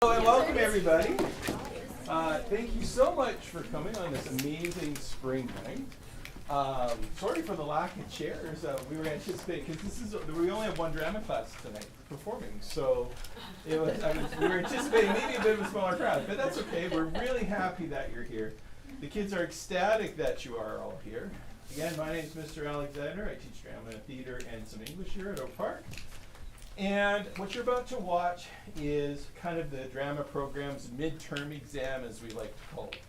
Hello and welcome everybody. Thank you so much for coming on this amazing spring night. Sorry for the lack of chairs. We were anticipating, because we only have one drama class tonight performing, so we were anticipating maybe a bit of a smaller crowd, but that's okay. We're really happy that you're here. The kids are ecstatic that you are all here. Again, my name is Mr. Alexander. I teach drama, theater, and some English here at Oak Park. And what you're about to watch is kind of the drama program's midterm exam, as we like to call it.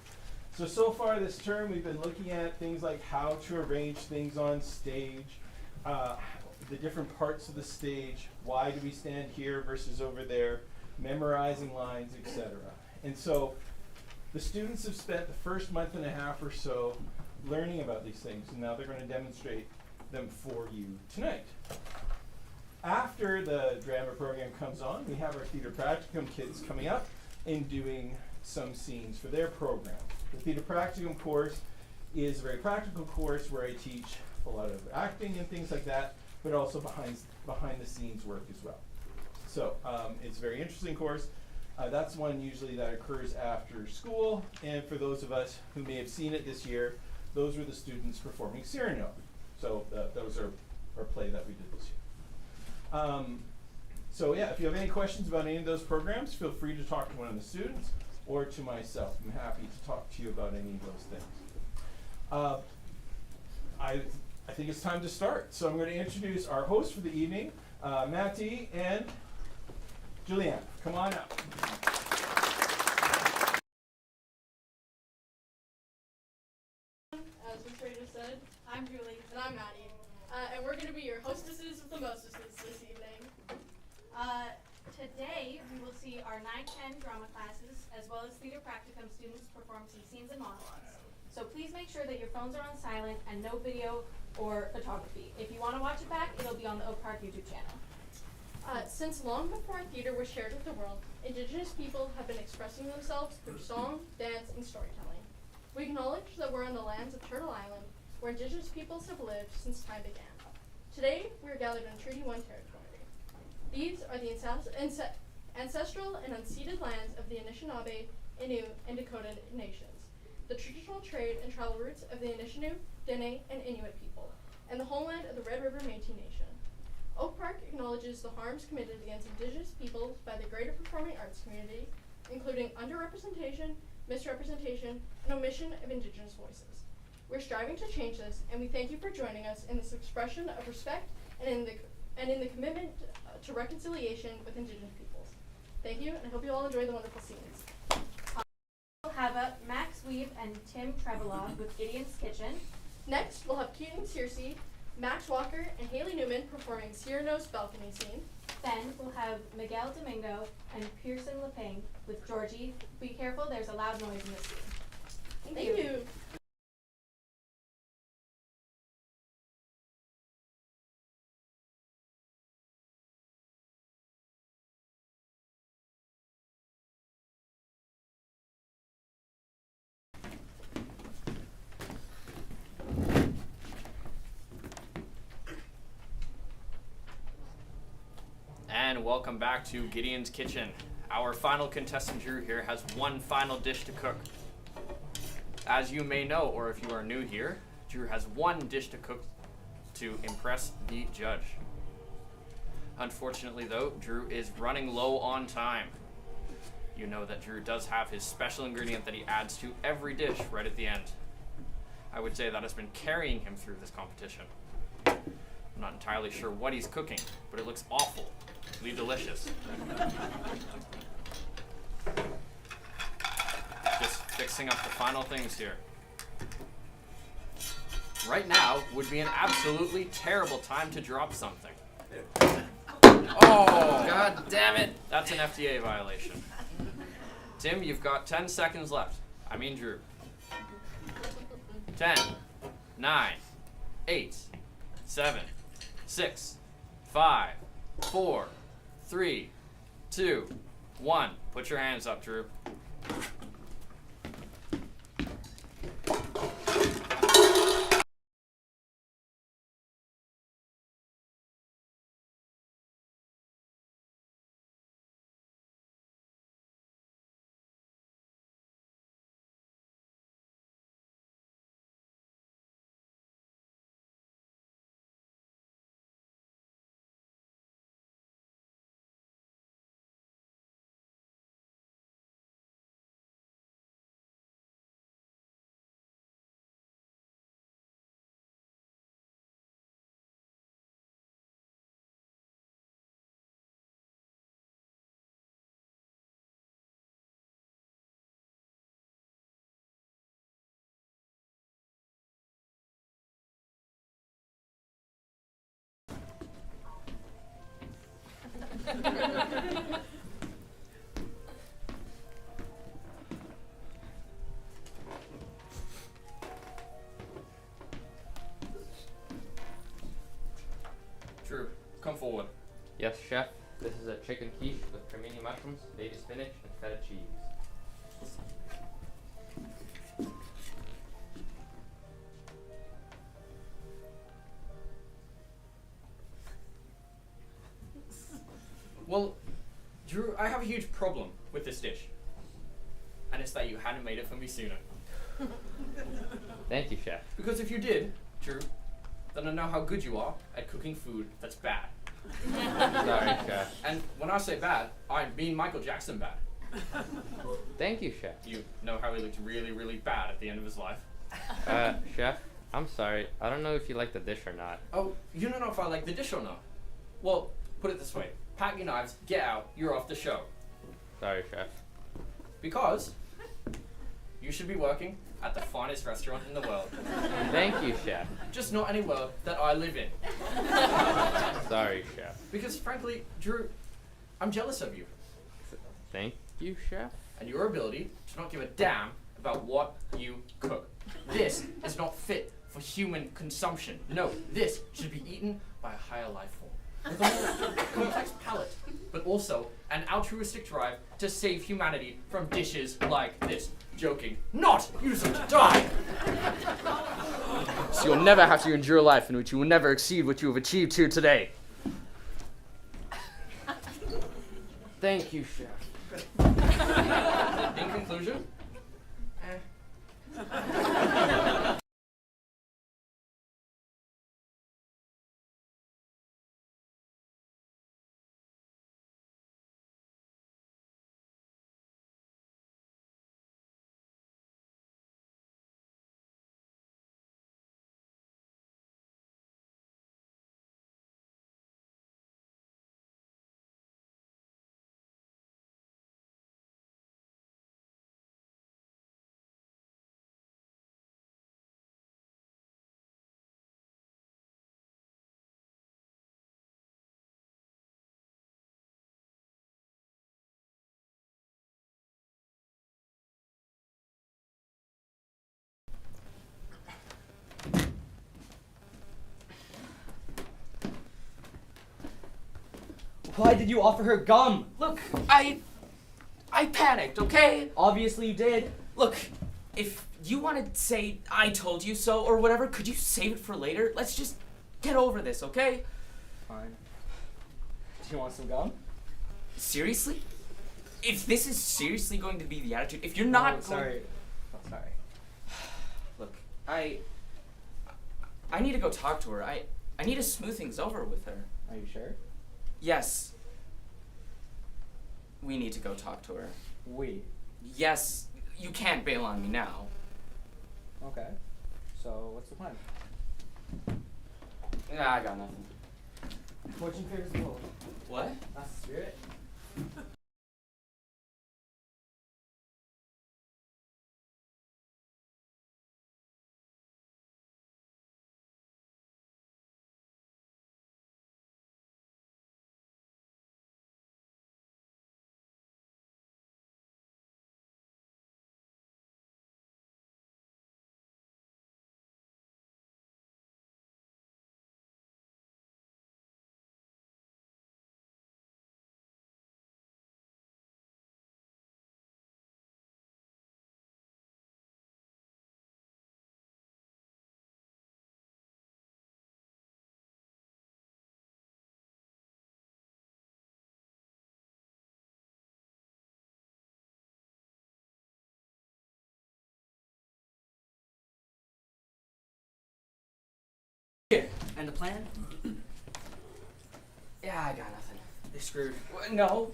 So far this term, we've been looking at things like how to arrange things on stage, the different parts of the stage, why do we stand here versus over there, memorizing lines, etc. And so the students have spent the first month and a half or so learning about these things, and now they're going to demonstrate them for you tonight. After the drama program comes on, we have our theater practicum kids coming up and doing some scenes for their program. The theater practicum course is a very practical course where I teach a lot of acting and things like that, but also behind the scenes work as well. So it's a very interesting course. That's one usually that occurs after school, and for those of us who may have seen it this year, those were the students performing Cyrano. So those are our play that we did this year. So yeah, if you have any questions about any of those programs, feel free to talk to one of the students or to myself. I'm happy to talk to you about any of those things. I think it's time to start. So I'm going to introduce our hosts for the evening, Matty and Julianne. Come on up. As Ms. Ray just said, I'm Julie. And I'm Maddie. And we're going to be your hostesses with the mostesses this evening. Today, we will see our 9-10 drama classes, as well as theater practicum students perform some scenes and monologues. So please make sure that your phones are on silent and no video or photography. If you want to watch it back, it'll be on the Oak Park YouTube channel. Since long before theater was shared with the world, Indigenous people have been expressing themselves through song, dance, and storytelling. We acknowledge that we're on the lands of Turtle Island, where Indigenous peoples have lived since time began. Today, we are gathered on Treaty 1 territory. These are the ancestral and unceded lands of the Anishinaabe, Innu, and Dakota nations, the traditional trade and travel routes of the Anishinaabe, Dene, and Inuit people, and the homeland of the Red River Métis Nation. Oak Park acknowledges the harms committed against Indigenous peoples by the greater performing arts community, including underrepresentation, misrepresentation, and omission of Indigenous voices. We're striving to change this, and we thank you for joining us in this expression of respect and in the commitment to reconciliation with Indigenous peoples. Thank you, and I hope you all enjoy the wonderful scenes. We'll have up Max Weave and Tim Trevelov with Gideon's Kitchen. Next, we'll have Keaton Searcy, Max Walker, and Haley Newman performing Cyrano's balcony scene. Then we'll have Miguel Domingo and Pearson Leping with Georgie. Be careful, there's a loud noise in this scene. Thank you. And welcome back to Gideon's Kitchen. Our final contestant, Drew, here has one final dish to cook. As you may know, or if you are new here, Drew has one dish to cook to impress the judge. Unfortunately, though, Drew is running low on time. You know that Drew does have his special ingredient that he adds to every dish right at the end. I would say that has been carrying him through this competition. I'm not entirely sure what he's cooking, but it looks awful. Really delicious. Just fixing up the final things here. Right now would be an absolutely terrible time to drop something. Oh, god damn it! That's an FDA violation. Tim, you've got 10 seconds left. I mean Drew. 10, 9, 8, 7, 6, 5, 4, 3, 2, 1. Put your hands up, Drew. Drew, come forward. Yes, chef. This is a chicken quiche with cremini mushrooms, baby spinach, and feta cheese. Well, Drew, I have a huge problem with this dish. And it's that you hadn't made it for me sooner. Thank you, chef. Because if you did, Drew, then I know how good you are at cooking food that's bad. Sorry, chef. And when I say bad, I mean Michael Jackson bad. Thank you, chef. You know how he looked really, really bad at the end of his life? Chef, I'm sorry. I don't know if you like the dish or not. Oh, you don't know if I like the dish or not. Well, put it this way. Pack your knives, get out, you're off the show. Sorry, chef. Because you should be working at the finest restaurant in the world. Thank you, chef. Just not any world that I live in. Sorry, chef. Because frankly, Drew, I'm jealous of you. Thank you, chef. And your ability to not give a damn about what you cook. This is not fit for human consumption. No, this should be eaten by a higher life form. With a more complex palate, but also an altruistic drive to save humanity from dishes like this. Joking. Not! You deserve to die! So you'll never have to endure a life in which you will never exceed what you have achieved here today. Thank you, chef. In conclusion, Why did you offer her gum? Look, I panicked, okay? Obviously you did. Look, if you want to say I told you so or whatever, could you save it for later? Let's just get over this, okay? Fine. Do you want some gum? Seriously? If this is seriously going to be the attitude, if you're not going... Sorry. Oh, sorry. Look, I need to go talk to her. I need to smooth things over with her. Are you sure? Yes. We need to go talk to her. We. Yes, you can't bail on me now. Okay. So what's the plan? Nah, I got nothing. Fortune favors the bold. What? That's the spirit. And the plan? Yeah, I got nothing. They're screwed. No,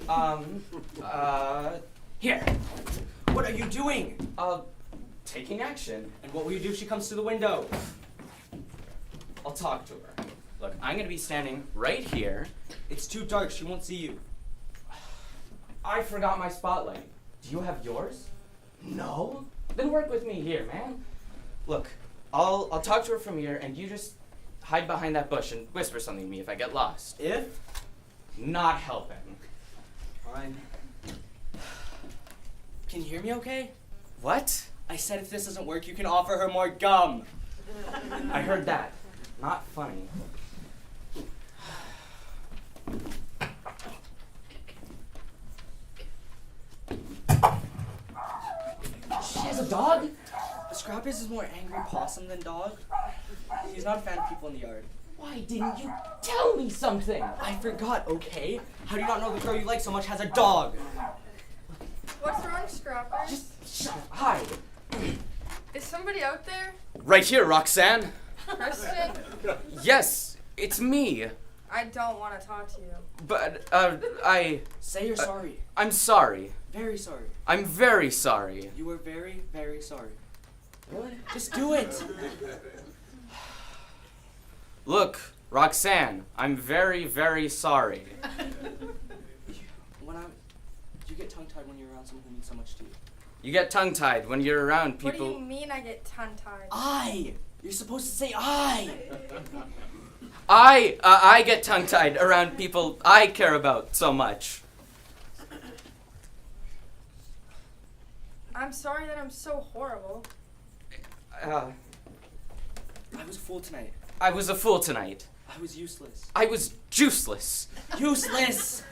here. What are you doing? Taking action. And what will you do if she comes to the window? I'll talk to her. Look, I'm gonna be standing right here. It's too dark. She won't see you. I forgot my spotlight. Do you have yours? No? Then work with me here, man. Look, I'll talk to her from here, and you just hide behind that bush and whisper something to me if I get lost. If? not helping. Fine. Can you hear me okay? What? I said if this doesn't work, you can offer her more gum. I heard that. Not funny. She has a dog? Scrappers is more angry possum than dog. He's not a fan of people in the yard. Why didn't you tell me something? I forgot, okay? How do you not know the girl you like so much has a dog? What's wrong, Scrappers? Just shut up. Hide. Is somebody out there? Right here, Roxanne. Kristen? Yes, it's me. I don't want to talk to you. But, Say you're sorry. I'm sorry. Very sorry. I'm very sorry. You were very, very sorry. Just do it. Look, Roxanne, I'm very, very sorry. You get tongue-tied when you're around someone who means so much to you. You get tongue-tied when you're around people. What do you mean I get tongue-tied? I. You're supposed to say I. I get tongue-tied around people I care about so much. I'm sorry that I'm so horrible. I was a fool tonight. I was a fool tonight. I was useless. I was juiceless. Useless!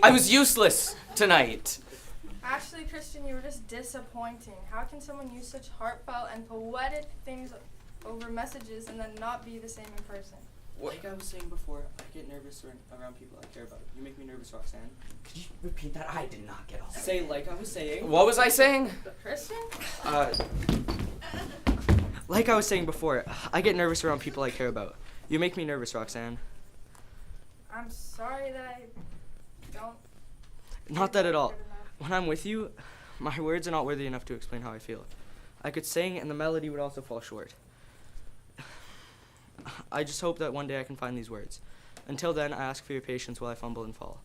I was useless tonight. Actually, Kristen, you were just disappointing. How can someone use such heartfelt and poetic things over messages and then not be the same in person? Like I was saying before, I get nervous around people I care about. You make me nervous, Roxanne. Could you repeat that? I did not get all that. Say like I was saying. What was I saying? Kristen? Like I was saying before, I get nervous around people I care about. You make me nervous, Roxanne. I'm sorry that I don't... Not that at all. Good enough. When I'm with you, my words are not worthy enough to explain how I feel. I could sing and the melody would also fall short. I just hope that one day I can find these words. Until then, I ask for your patience while I fumble and fall.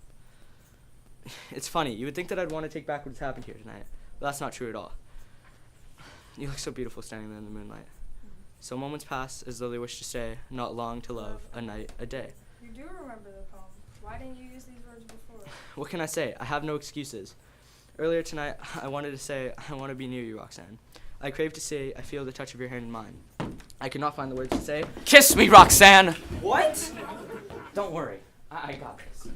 It's funny, you would think that I'd want to take back what's happened here tonight, but that's not true at all. You look so beautiful standing there in the moonlight. So moments pass as though they wish to stay, not long to love, a night, a day. You do remember the poem. Why didn't you use these words before? What can I say? I have no excuses. Earlier tonight, I wanted to say, I want to be near you, Roxanne. I crave to say, I feel the touch of your hand in mine. I could not find the words to say. Kiss me, Roxanne! What? Don't worry. I got this.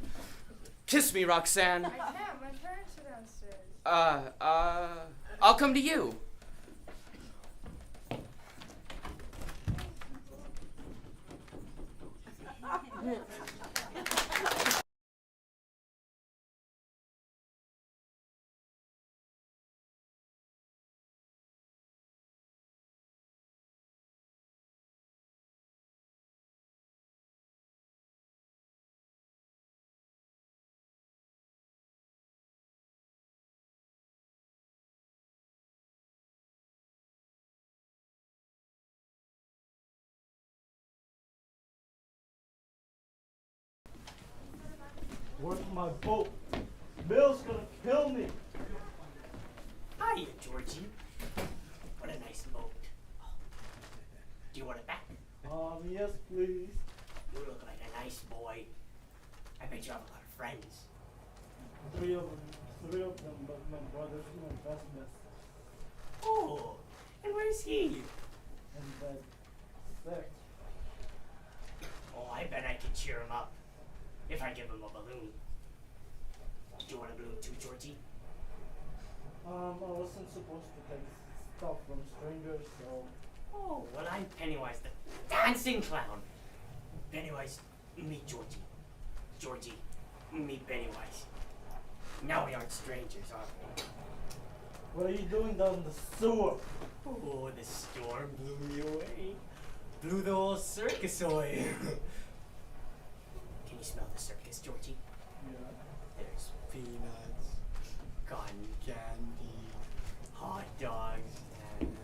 Kiss me, Roxanne. I can't. My parents are downstairs. I'll come to you. Where's my boat? Bill's gonna kill me. Hiya, Georgie. What a nice boat. Do you want it back? Yes, please. You look like a nice boy. I bet you have a lot of friends. Three of them, but my brother's my best. Oh, and where's he? And that sick. Oh, I bet I could cheer him up if I give him a balloon. Do you want a balloon too, Georgie? I wasn't supposed to take stuff from strangers, so Oh, well, I'm Pennywise the dancing clown. Pennywise, meet Georgie. Georgie, meet Pennywise. Now we aren't strangers, are we? what are you doing down the sewer? Oh, the storm blew me away. Blew the whole circus away. Can you smell the circus, Georgie? Yeah. There's peanuts, cotton candy, hot dogs, and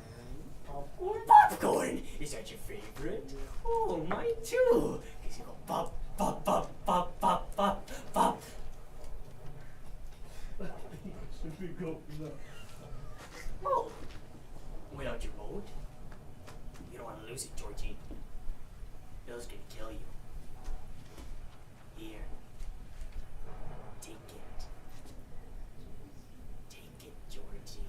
Popcorn? popcorn! Is that your favorite? Oh, mine too! Because you go pop, pop, pop, pop, pop, pop, pop. Should we go now? Oh! Without your boat? You don't want to lose it, Georgie. Bill's gonna kill you. Here. Take it. Take it, Georgie.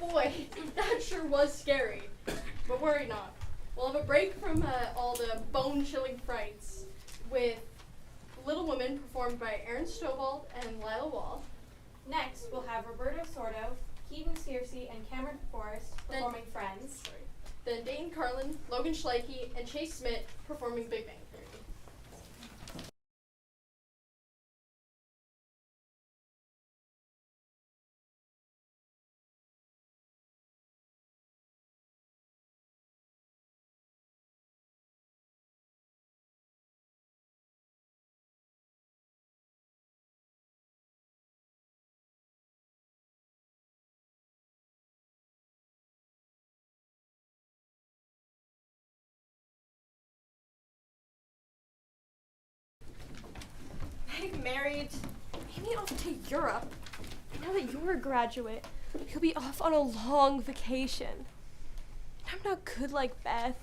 Boy, that sure was scary. But worry not. We'll have a break from all the bone-chilling frights with Little Women performed by Aaron Stovall and Lila Wall. Next, we'll have Roberto Sordo, Keaton Searcy, and Cameron Forrest performing Friends. Then Dane Carlin, Logan Schleiche, and Chase Smith performing Big Bang Theory. Getting married, maybe off to Europe. Now that you're a graduate, you'll be off on a long vacation. I'm not good like Beth,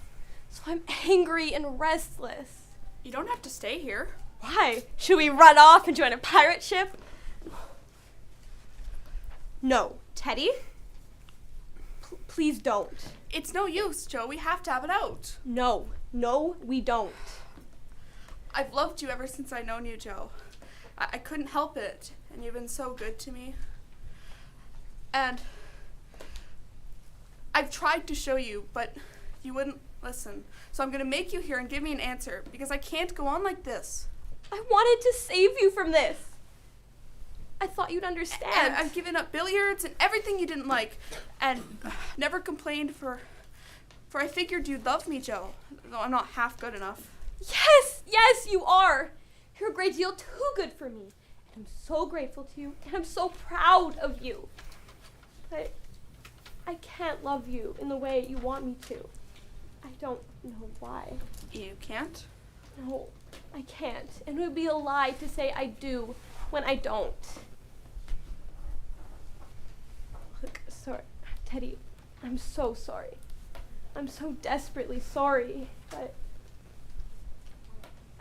so I'm angry and restless. You don't have to stay here. Why? Should we run off and join a pirate ship? No. Teddy? Please don't. It's no use, Joe. We have to have it out. No. No, we don't. I've loved you ever since I've known you, Joe. I couldn't help it, and you've been so good to me. And I've tried to show you, but you wouldn't listen. So I'm going to make you hear and give me an answer, because I can't go on like this. I wanted to save you from this. I thought you'd understand. And I've given up billiards and everything you didn't like, and never complained for I figured you'd love me, Joe, though I'm not half good enough. Yes, you are. You're a great deal too good for me. And I'm so grateful to you, and I'm so proud of you. But I can't love you in the way you want me to. I don't know why. You can't? No, I can't. And it would be a lie to say I do when I don't. Look, sorry, Teddy, I'm so sorry. I'm so desperately sorry, but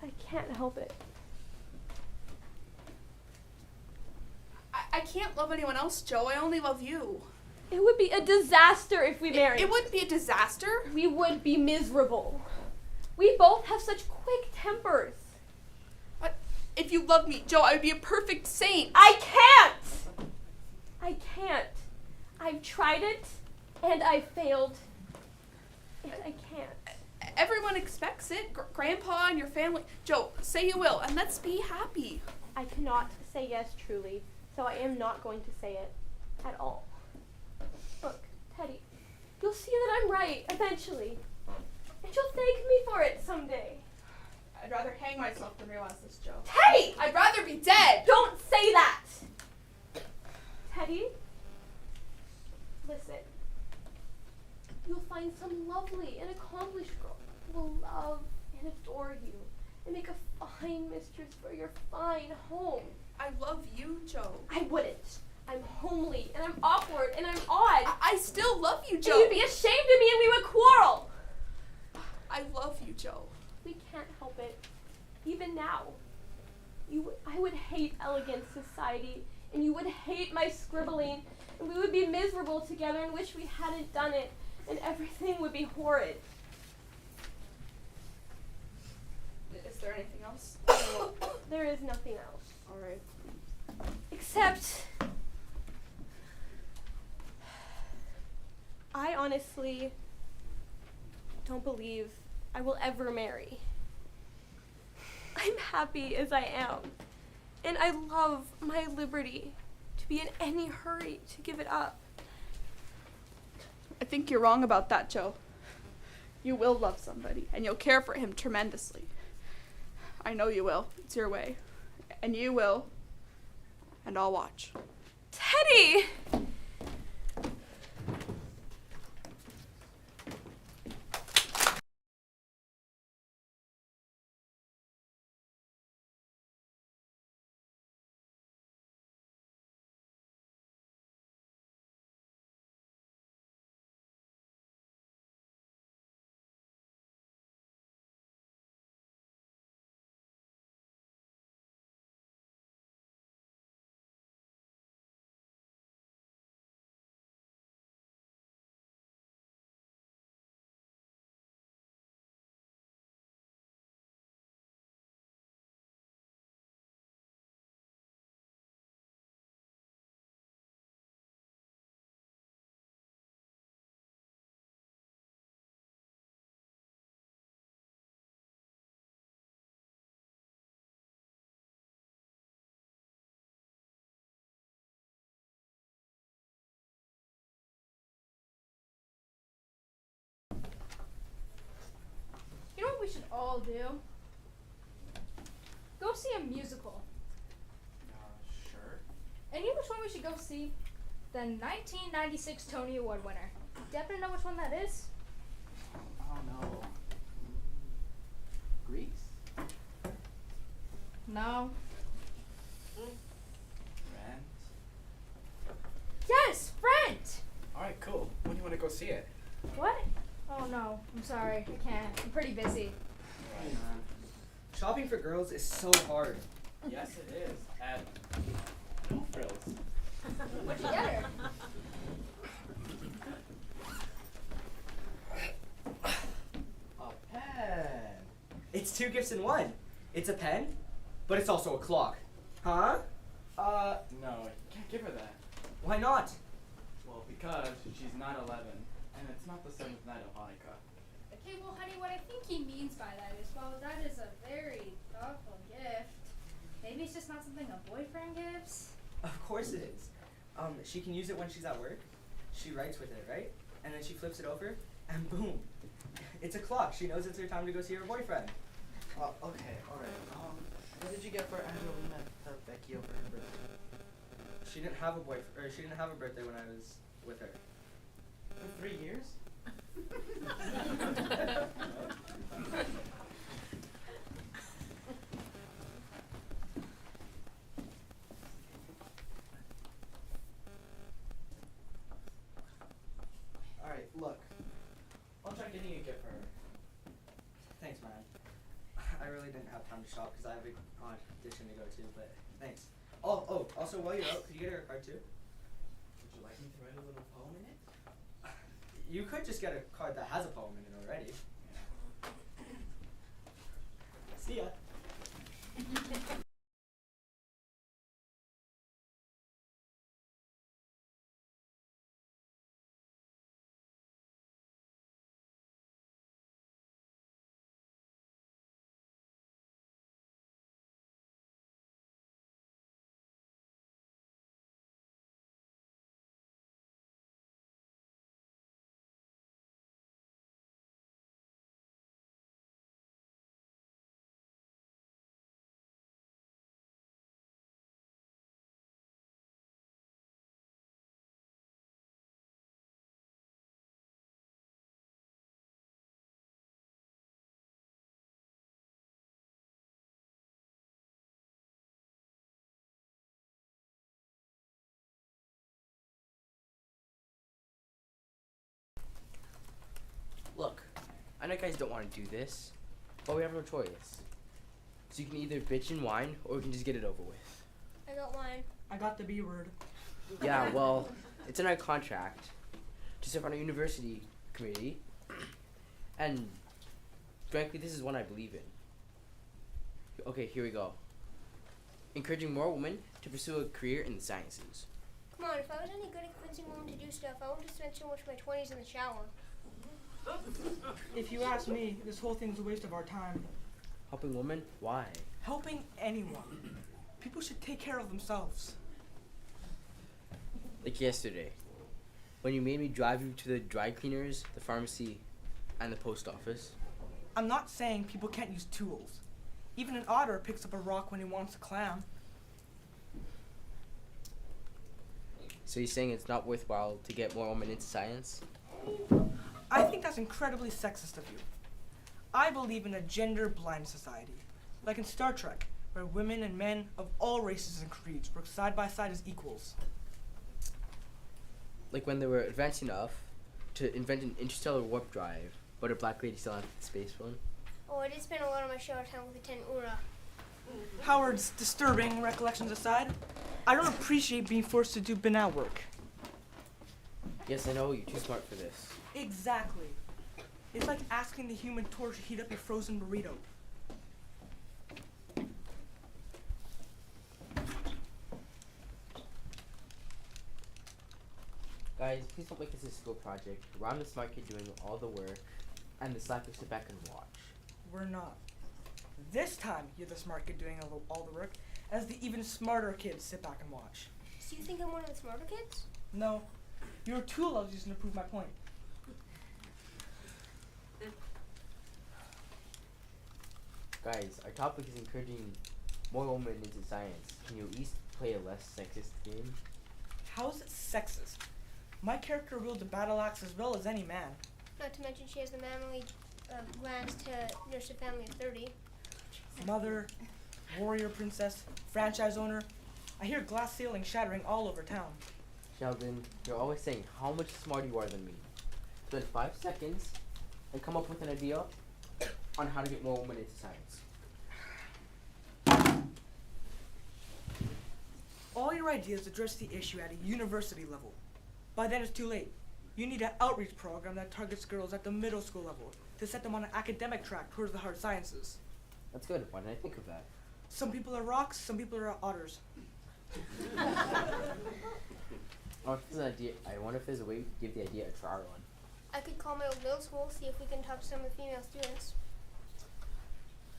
I can't help it. I can't love anyone else, Joe. I only love you. It would be a disaster if we married. It wouldn't be a disaster. We would be miserable. We both have such quick tempers. But if you loved me, Joe, I would be a perfect saint. I can't! I've tried it, and I failed. And I can't. Everyone expects it. Grandpa and your family. Joe, say you will, and let's be happy. I cannot say yes truly, so I am not going to say it at all. Look, Teddy, you'll see that I'm right eventually, and you'll thank me for it someday. I'd rather hang myself than realize this, Joe. Teddy! I'd rather be dead! Don't say that! Teddy, listen. You'll find some lovely and accomplished girl who will love and adore you and make a fine mistress for your fine home. I love you, Joe. I wouldn't. I'm homely and I'm awkward and I'm odd. I still love you, Joe. And you'd be ashamed of me and we would quarrel. I love you, Joe. We can't help it. Even now. I would hate elegant society and you would hate my scribbling and we would be miserable together and wish we hadn't done it and everything would be horrid. Is there anything else? There is nothing else. All right. Except I honestly don't believe I will ever marry. I'm happy as I am, and I love my liberty to be in any hurry to give it up. I think you're wrong about that, Joe. You will love somebody, and you'll care for him tremendously. I know you will. It's your way. And you will, and I'll watch. Teddy! I'll do. Go see a musical. Sure. And you know which one we should go see? The 1996 Tony Award winner. Do you happen to know which one that is? Oh no. Greeks? No. Rent? Yes, Brent! Alright, cool. When do you want to go see it? What? Oh no, I'm sorry, I can't. I'm pretty busy. Shopping for girls is so hard. Yes, it is. And no frills. What'd you get her? A pen. It's 2 gifts in one. It's a pen, but it's also a clock. Huh? No, you can't give her that. Why not? Well, because she's 9/11, and it's not the 7th night of Hanukkah. Okay, well, honey, what I think he means by that is, well, that is a very thoughtful gift. Maybe it's just not something a boyfriend gives. Of course it is. She can use it when she's at work. She writes with it, right? And then she flips it over, and boom. It's a clock. She knows it's her time to go see her boyfriend. Okay, alright. What did you get for Angelina Becky over her birthday? She didn't have a boyfriend, or she didn't have a birthday when I was with her. For 3 years? Alright, look. I'll try getting you a gift for her. Thanks, man. I really didn't have time to shop because I have an audition to go to, but thanks. Oh, also while you're out, could you get her a card too? Would you like me to write a little poem in it? You could just get a card that has a poem in it already. See ya. Look, I know guys don't want to do this, but we have no choice. So you can either bitch and whine, or we can just get it over with. I got mine. I got the B word. Yeah, well, it's in our contract to serve on a university committee, and frankly, this is one I believe in. Okay, here we go. Encouraging more women to pursue a career in the sciences. Come on, if I was any good at convincing women to do stuff, I wouldn't have spent so much of my 20s in the shower. If you ask me, this whole thing's a waste of our time. Helping women? Why? Helping anyone. People should take care of themselves. Like yesterday, when you made me drive you to the dry cleaners, the pharmacy, and the post office. I'm not saying people can't use tools. Even an otter picks up a rock when he wants a clam. So you're saying it's not worthwhile to get more women into science? I think that's incredibly sexist of you. I believe in a gender-blind society, like in Star Trek, where women and men of all races and creeds work side by side as equals. Like when they were advanced enough to invent an interstellar warp drive, but a black lady still had the space phone. Oh, I did spend a lot of my shower time with Lieutenant Ura. Howard's disturbing recollections aside, I don't appreciate being forced to do banal work. Yes, I know, you're too smart for this. Exactly. It's like asking the Human Torch to heat up your frozen burrito. Guys, please don't make this a school project. I'm the smart kid doing all the work, and the slackers sit back and watch. We're not. This time, you're the smart kid doing all the work, as the even smarter kids sit back and watch. So you think I'm one of the smarter kids? No. Your tool I was using to prove my point. Guys, our topic is encouraging more women into science. Can you at least play a less sexist game? How is it sexist? My character wields a battle axe as well as any man. Not to mention she has the manly glands to nurse a family of 30. Mother, warrior princess, franchise owner. I hear glass ceiling shattering all over town. Sheldon, you're always saying how much smarter you are than me. Spend 5 seconds and come up with an idea on how to get more women into science. All your ideas address the issue at a university level. By then it's too late. You need an outreach program that targets girls at the middle school level to set them on an academic track towards the hard sciences. That's good. Why didn't I think of that? Some people are rocks, some people are otters. I wonder if there's a way we could give the idea a try run. I could call my old middle school, see if we can talk to some of the female students.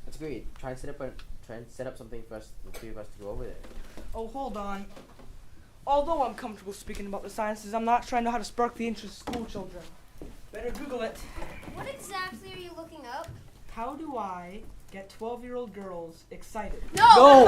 That's great. Try and set up something for us, the three of us, to go over there. Oh, hold on. Although I'm comfortable speaking about the sciences, I'm not sure I know how to spark the interest of school children. Better Google it. What exactly are you looking up? How do I get 12-year-old girls excited? No!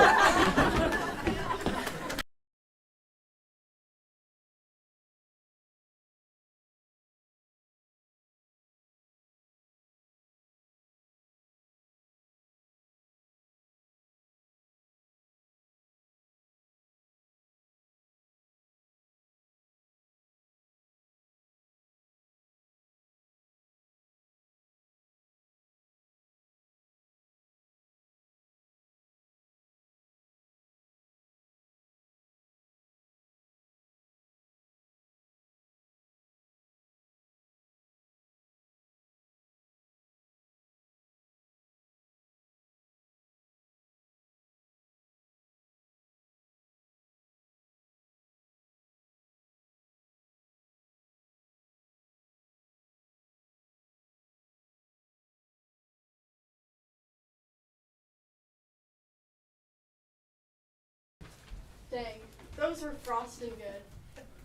Dang, those were frosting good.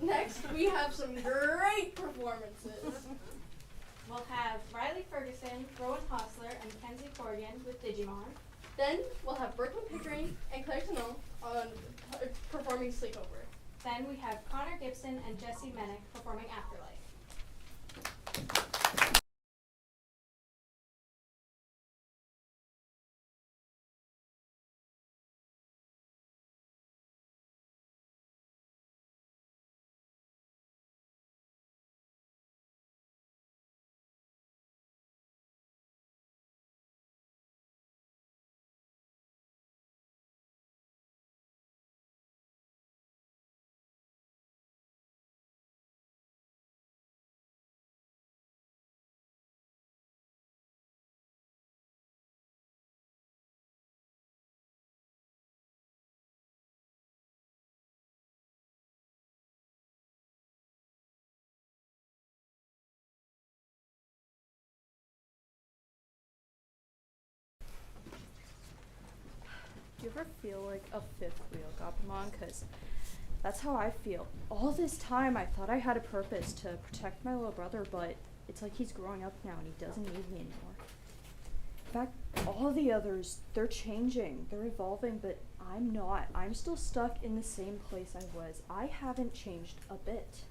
Next, we have some great performances. We'll have Riley Ferguson, Rowan Hostler, and Kenzie Corrigan with Digimon. Then we'll have Brooklyn Pickering and Claire Tanon on performing Sleepover. Then we have Connor Gibson and Jesse Menick performing Afterlife. Do you ever feel like a fifth wheel, Gabumon? Because that's how I feel. All this time I thought I had a purpose to protect my little brother, but it's like he's growing up now and he doesn't need me anymore. In fact, all the others, they're changing, they're evolving, but I'm not. I'm still stuck in the same place I was. I haven't changed a bit.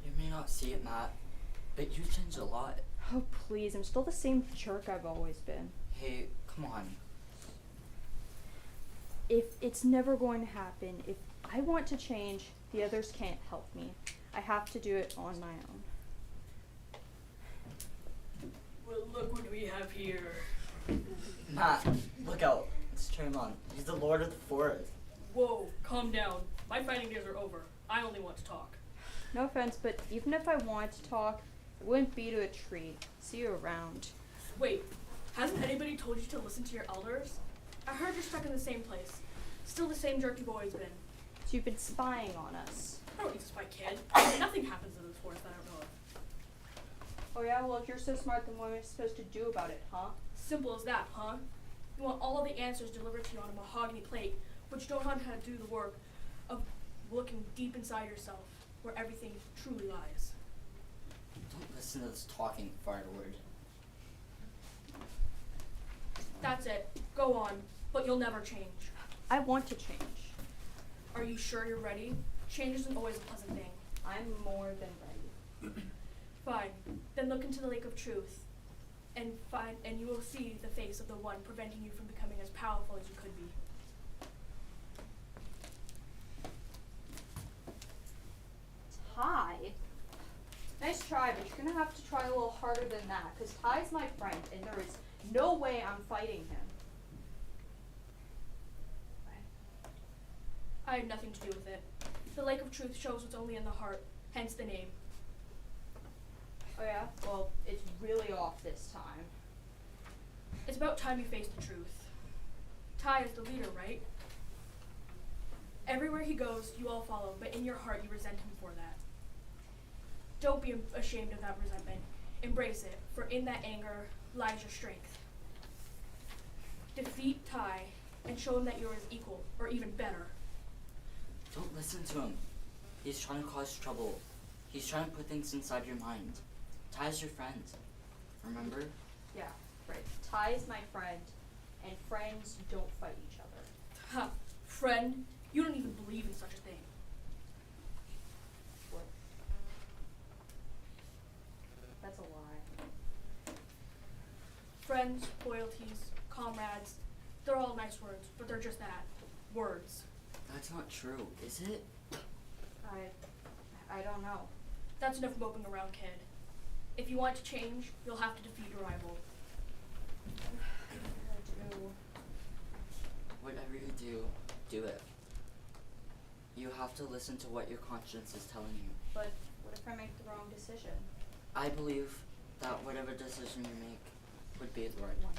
You may not see it, Matt, but you changed a lot. Oh, please, I'm still the same jerk I've always been. Hey, come on. If it's never going to happen, if I want to change, the others can't help me. I have to do it on my own. Well, look what we have here. Matt, look out. It's Tremon. He's the Lord of the Forest. Whoa, calm down. My fighting days are over. I only want to talk. No offense, but even if I wanted to talk, it wouldn't be to a treat. See you around. Wait, hasn't anybody told you to listen to your elders? I heard you're stuck in the same place. Still the same jerk you've always been. So you've been spying on us. I don't need to spy, kid. Nothing happens in this forest that I don't know of. Oh yeah? Well, if you're so smart, then what am I supposed to do about it, huh? Simple as that, huh? You want all of the answers delivered to you on a mahogany plate, but you don't know how to do the work of looking deep inside yourself, where everything truly lies. Don't listen to this talking, Firelord. That's it. Go on. But you'll never change. I want to change. Are you sure you're ready? Change isn't always a pleasant thing. I'm more than ready. Fine. Then look into the lake of truth and you will see the face of the one preventing you from becoming as powerful as you could be. Ty? Nice try, but you're gonna have to try a little harder than that, because Ty's my friend, and there is no way I'm fighting him. I had nothing to do with it. The lake of truth shows what's only in the heart, hence the name. Oh yeah? Well, it's really off this time. It's about time you face the truth. Ty is the leader, right? Everywhere he goes, you all follow, but in your heart you resent him for that. Don't be ashamed of that resentment. Embrace it, for in that anger lies your strength. Defeat Ty and show him that you're his equal, or even better. Don't listen to him. He's trying to cause trouble. He's trying to put things inside your mind. Ty's your friend. Remember? Yeah, right. Ty's my friend, and friends don't fight each other. Ha! Friend, you don't even believe in such a thing. What? That's a lie. Friends, loyalties, comrades, they're all nice words, but they're just that. Words. That's not true, is it? I don't know. That's enough moping around, kid. If you want to change, you'll have to defeat your rival. Whatever you do, do it. You have to listen to what your conscience is telling you. But what if I make the wrong decision? I believe that whatever decision you make would be the right one.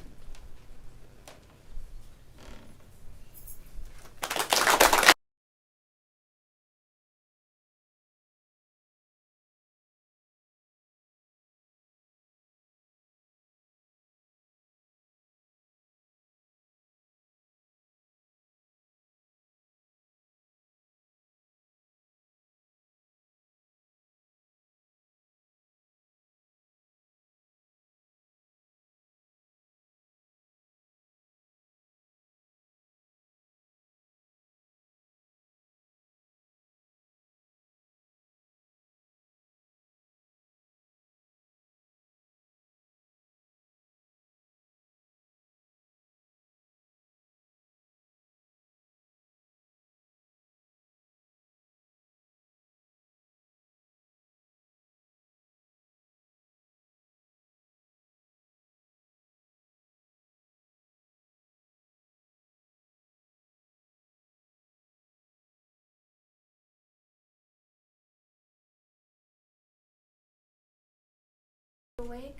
Awake?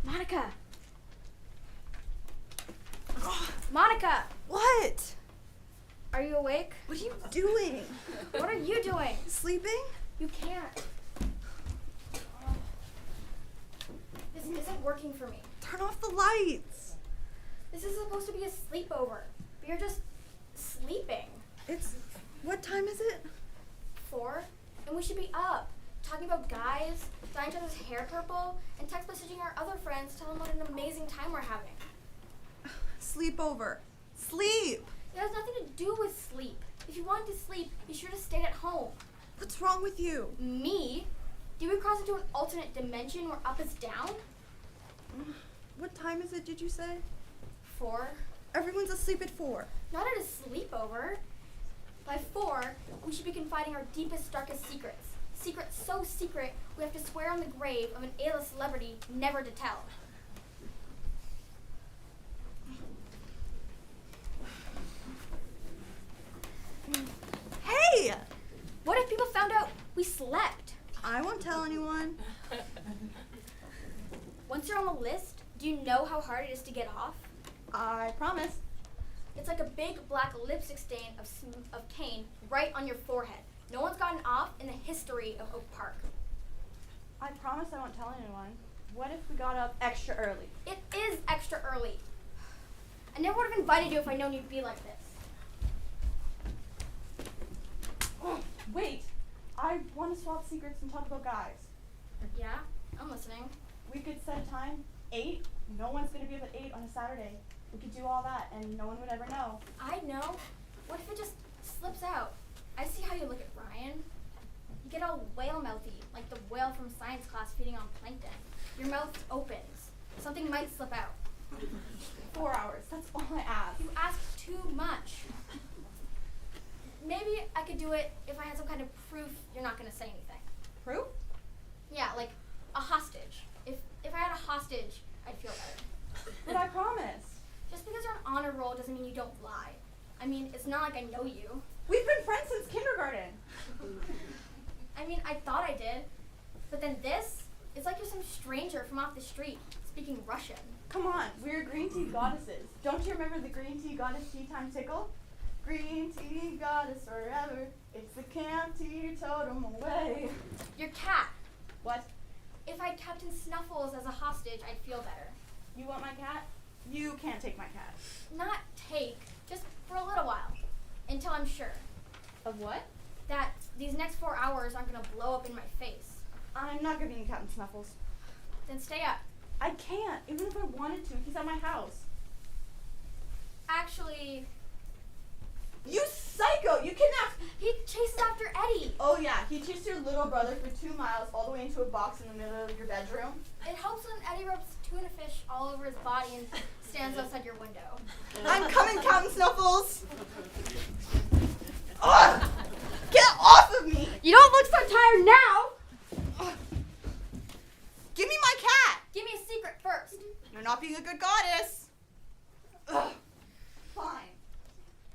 Monica! Monica! What? Are you awake? What are you doing? What are you doing? Sleeping? You can't. This isn't working for me. Turn off the lights. This is supposed to be a sleepover, but you're just sleeping. What time is it? 4, and we should be up, talking about guys, dyeing each other's hair purple, and text messaging our other friends, telling them what an amazing time we're having. Sleepover. Sleep. It has nothing to do with sleep. If you wanted to sleep, you should have stayed at home. What's wrong with you? Me? Did we cross into an alternate dimension where up is down? What time is it, did you say? 4. Everyone's asleep at 4. Not at a sleepover. By 4, we should be confiding our deepest, darkest secrets. Secrets so secret, we have to swear on the grave of an A-list celebrity never to tell. Hey! What if people found out we slept? I won't tell anyone. Once you're on the list, do you know how hard it is to get off? I promise. It's like a big black lipstick stain of cane right on your forehead. No one's gotten off in the history of Oak Park. I promise I won't tell anyone. What if we got up extra early? It is extra early. I never would have invited you if I'd known you'd be like this. Wait, I want to swap secrets and talk about guys. Yeah, I'm listening. We could set a time, 8. No one's going to be up at 8 on a Saturday. We could do all that and no one would ever know. I know. What if it just slips out? I see how you look at Ryan. You get all whale-mouthy, like the whale from science class feeding on plankton. Your mouth opens. Something might slip out. 4 hours, that's all I ask. You ask too much. Maybe I could do it if I had some kind of proof you're not going to say anything. Proof? Yeah, like a hostage. If I had a hostage, I'd feel better. But I promised. Just because you're on honor roll doesn't mean you don't lie. I mean, it's not like I know you. We've been friends since kindergarten. I mean, I thought I did. But then this, it's like you're some stranger from off the street speaking Russian. Come on, we're green tea goddesses. Don't you remember the green tea goddess tea time tickle? Green tea goddess forever. It's the camp tea totem away. Your cat. What? If I'd Captain Snuffles as a hostage, I'd feel better. You want my cat? You can't take my cat. Not take, just for a little while. Until I'm sure. Of what? That these next 4 hours aren't going to blow up in my face. I'm not giving you Captain Snuffles. Then stay up. I can't, even if I wanted to. He's at my house. Actually... You psycho! You kidnapped... He chases after Eddie. Oh yeah, he chased your little brother for 2 miles all the way into a box in the middle of your bedroom. It helps when Eddie rubs tuna fish all over his body and stands outside your window. I'm coming, Captain Snuffles! Ugh! Get off of me! You don't look so tired now! Ugh. Give me my cat! Give me a secret first. You're not being a good goddess. Ugh. Fine.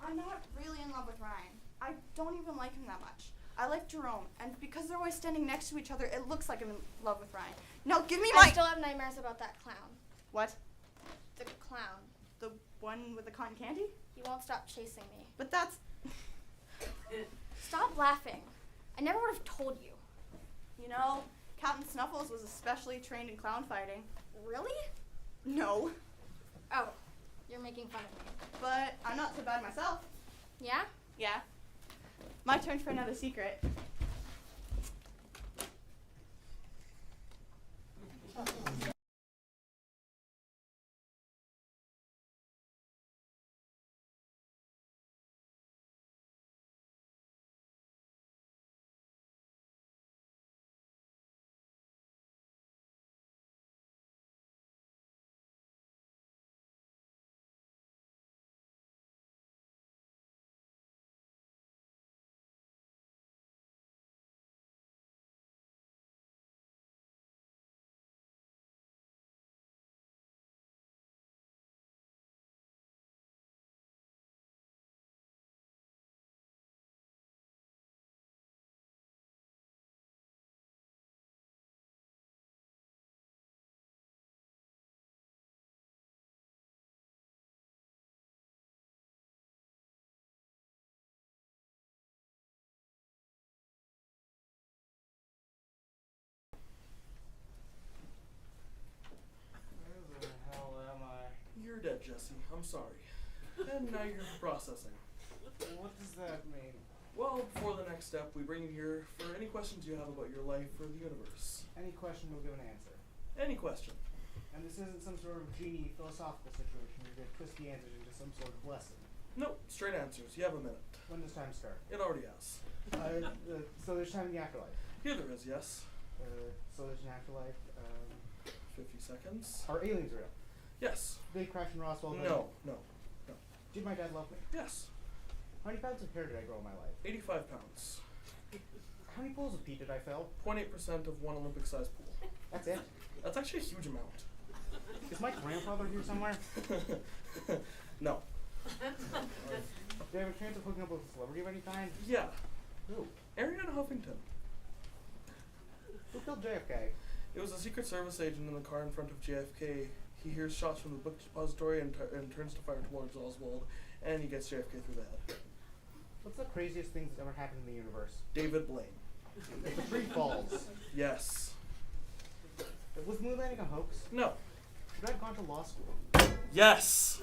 I'm not really in love with Ryan. I don't even like him that much. I like Jerome, and because they're always standing next to each other, it looks like I'm in love with Ryan. Now give me my... I still have nightmares about that clown. What? The clown. The one with the cotton candy? He won't stop chasing me. But that's... Stop laughing. I never would have told you. You know, Captain Snuffles was especially trained in clown fighting. Really? No. Oh, you're making fun of me. But I'm not so bad myself. Yeah? Yeah. My turn for another secret. You're dead, Jesse. I'm sorry. And now you're processing. What does that mean? Well, before the next step, we bring you here for any questions you have about your life or the universe. Any question will give an answer. Any question. And this isn't some sort of genie philosophical situation where you're going to twist the answers into some sort of lesson. Nope, straight answers. You have a minute. When does time start? It already has. So there's time in the afterlife. Here there is, yes. So there's an afterlife. 50 seconds. Are aliens real? Yes. Did they crash in Roswell? No. Did my dad love me? Yes. How many pounds of hair did I grow in my life? 85 pounds. How many pools of pee did I fill? 0.8% of one Olympic-sized pool. That's it? That's actually a huge amount. Is my grandfather here somewhere? No. Do I have a chance of hooking up with a celebrity of any kind? Yeah. Who? Ariana Huffington. Who killed JFK? It was a Secret Service agent in the car in front of JFK. He hears shots from the book depository and turns to fire towards Oswald, and he gets JFK through the head. What's the craziest thing that's ever happened in the universe? David Blaine. The tree falls. Yes. Was moon landing a hoax? No. Should I have gone to law school? Yes.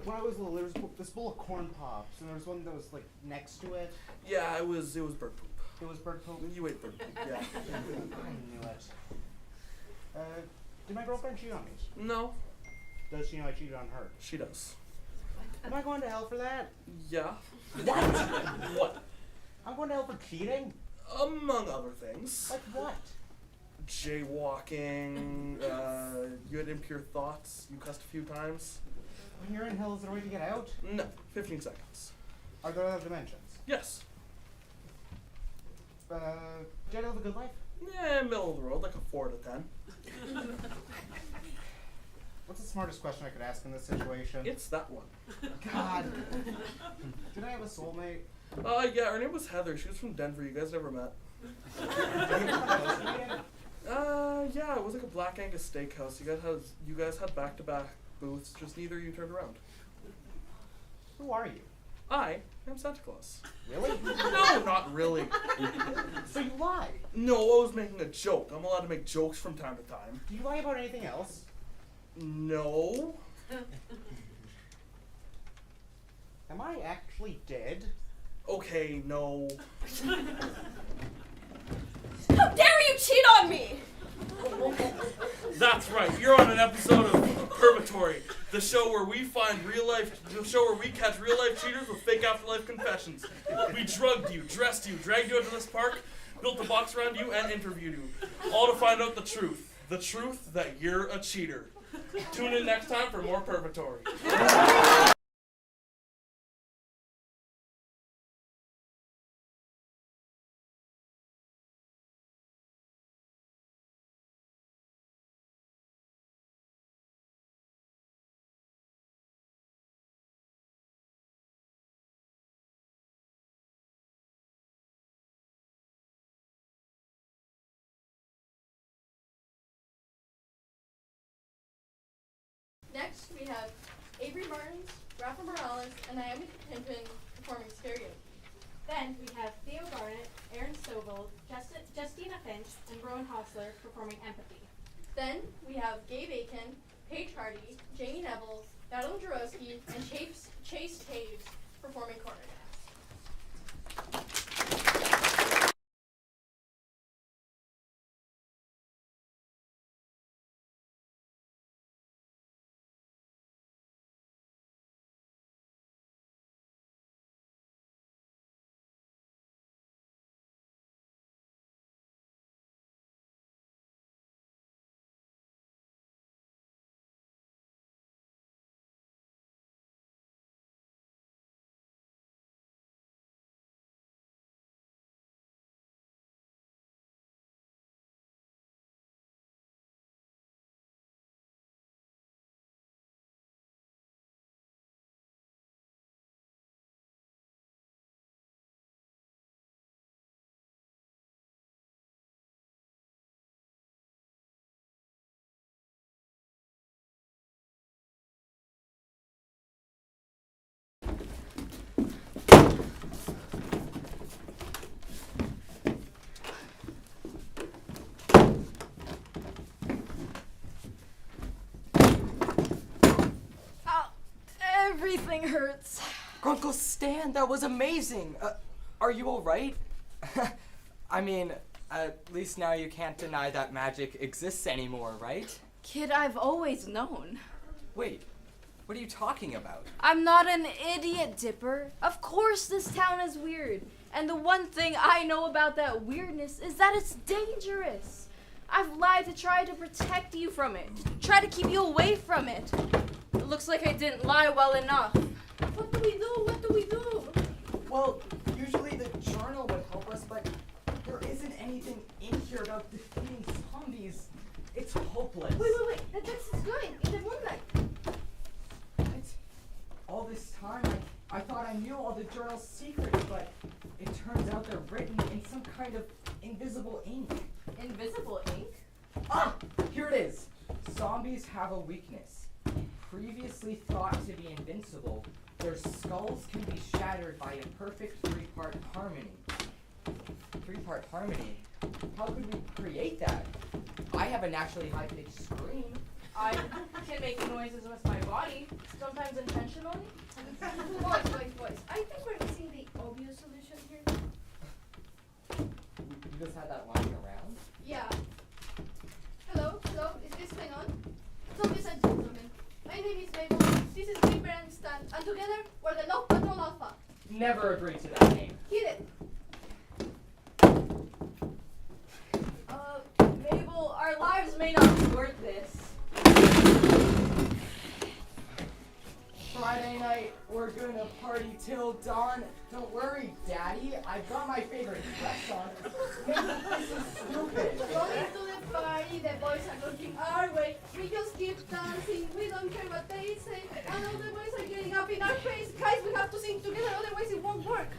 when I was little, there was this bowl of corn pops, and there was one that was like next to it. Yeah, it was bird poop. It was bird poop. You ate bird poop, yeah. I knew it. Did my girlfriend cheat on me? No. Does she know I cheated on her? She does. Am I going to hell for that? Yeah. What? What? I'm going to hell for cheating? Among other things. Like what? Jaywalking, you had impure thoughts, you cussed a few times. When you're in hell, is there a way to get out? No, 15 seconds. Are there other dimensions? Yes. Did I live a good life? Yeah, middle of the road, like a 4 out of 10. What's the smartest question I could ask in this situation? It's that one. God. Did I have a soulmate? Yeah, her name was Heather. She was from Denver. You guys never met. Yeah, it was like a Black Angus steakhouse. You guys had back-to-back booths, just neither of you turned around. Who are you? I am Santa Claus. Really? No, not really. So you lie? No, I was making a joke. I'm allowed to make jokes from time to time. Do you lie about anything else? No. Am I actually dead? Okay, no. How dare you cheat on me! That's right. You're on an episode of Performative, the show where we catch real life cheaters with fake afterlife confessions. We drugged you, dressed you, dragged you into this park, built a box around you, and interviewed you, all to find out the truth. The truth that you're a cheater. Tune in next time for more Performative. Next, we have Avery Martins, Rafa Morales, and Naomi Pimpin performing Stereo. Then we have Theo Garnett, Aaron Stovall, Justina Finch, and Rowan Hostler performing Empathy. Then we have Gabe Aiken, Paige Hardy, Jamie Neville, Adam Jarowski, and Chase Taves performing Corner Dance. Everything hurts. Grunkle Stan, that was amazing. Are you alright? I mean, at least now you can't deny that magic exists anymore, right? Kid, I've always known. Wait, what are you talking about? I'm not an idiot, Dipper. Of course this town is weird. And the one thing I know about that weirdness is that it's dangerous. I've lied to try to protect you from it. Try to keep you away from it. It looks like I didn't lie well enough. What do we do? What do we do? Well, usually the journal would help us, but there isn't anything in here about defeating zombies. It's hopeless. Wait. That text is good. In the moonlight. All this time, I thought I knew all the journal's secrets, but it turns out they're written in some kind of invisible ink. Invisible ink? Ah! Here it is. Zombies have a weakness. Previously thought to be invincible, their skulls can be shattered by a perfect three-part harmony. Three-part harmony? How could we create that? I have a naturally high-pitched scream. I can make noises with my body, sometimes intentionally. Boys. I think we're missing the obvious solution here. You just had that lying around? Yeah. Hello, is this thing on? Ladies and gentlemen, my name is Mabel, this is Reaper and Stan, and together we're the Love Patrol Alpha. Never agreed to that name. Hit it! Mabel, our lives may not be worth this. Friday night, we're gonna party till dawn. Don't worry, Daddy. I've got my favorite dress on. This is stupid. Going to the party, the boys are looking our way. We just keep dancing, we don't care what they say. And all the boys are getting up in our face. Guys, we have to sing together, otherwise it won't work.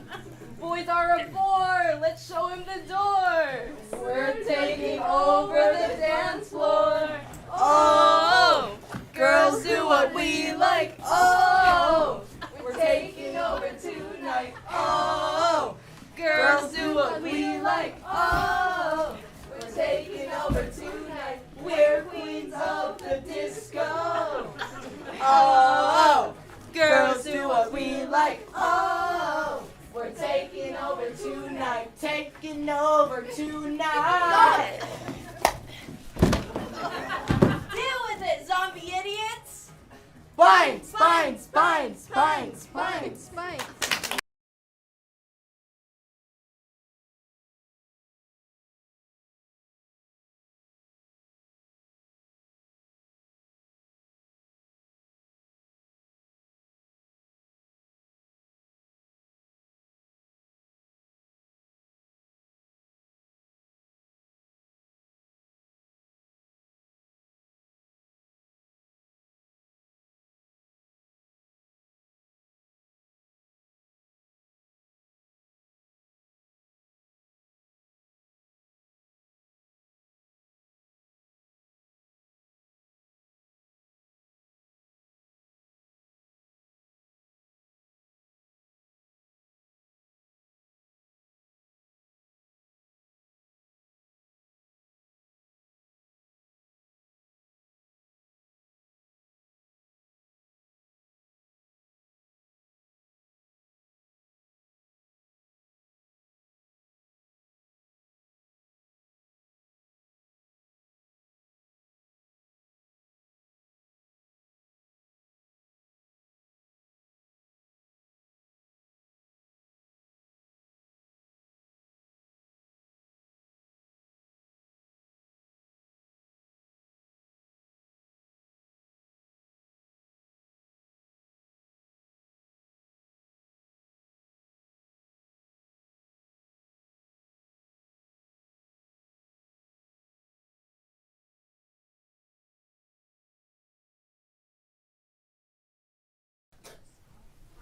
Boys are a bore. Let's show him the door. We're taking over the dance floor. Oh, girls do what we like. Oh, we're taking over tonight. Oh, girls do what we like. Oh, we're taking over tonight. We're queens of the disco. Oh, girls do what we like. Oh, we're taking over tonight. Taking over tonight. Deal with it, zombie idiots! Spines!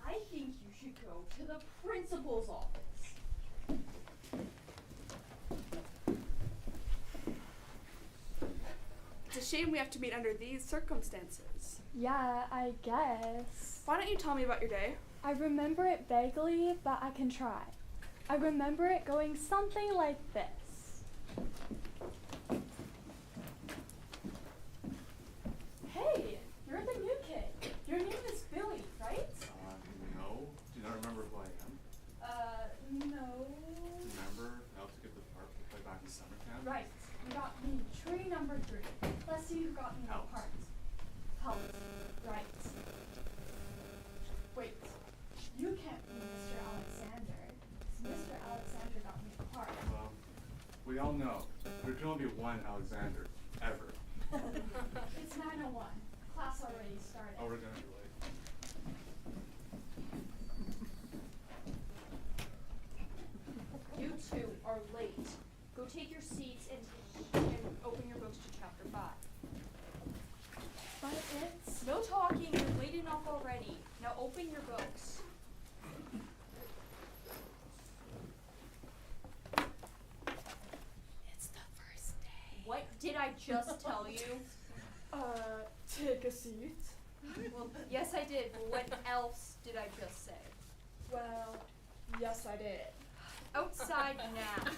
I think you should go to the principal's office. It's a shame we have to meet under these circumstances. Yeah, I guess. Why don't you tell me about your day? I remember it vaguely, but I can try. I remember it going something like this. Hey, you're the new kid. Your name is Billy, right? No. Do you not remember who I am? No. Remember how to get the park to play back in summer camp? Right. You got me tree number 3. Let's see who got me the part. Help. Right. Wait. You can't be Mr. Alexander. 'Cause Mr. Alexander got me the part. Well, we all know there can only be one Alexander, ever. It's 9:01. Class already started. Oh, we're gonna be late. You two are late. Go take your seats and open your books to chapter 5. But it's... No talking, you're late enough already. Now open your books. It's the first day. What did I just tell you? Take a seat. Well, yes I did, but what else did I just say? Well, yes I did. Outside now.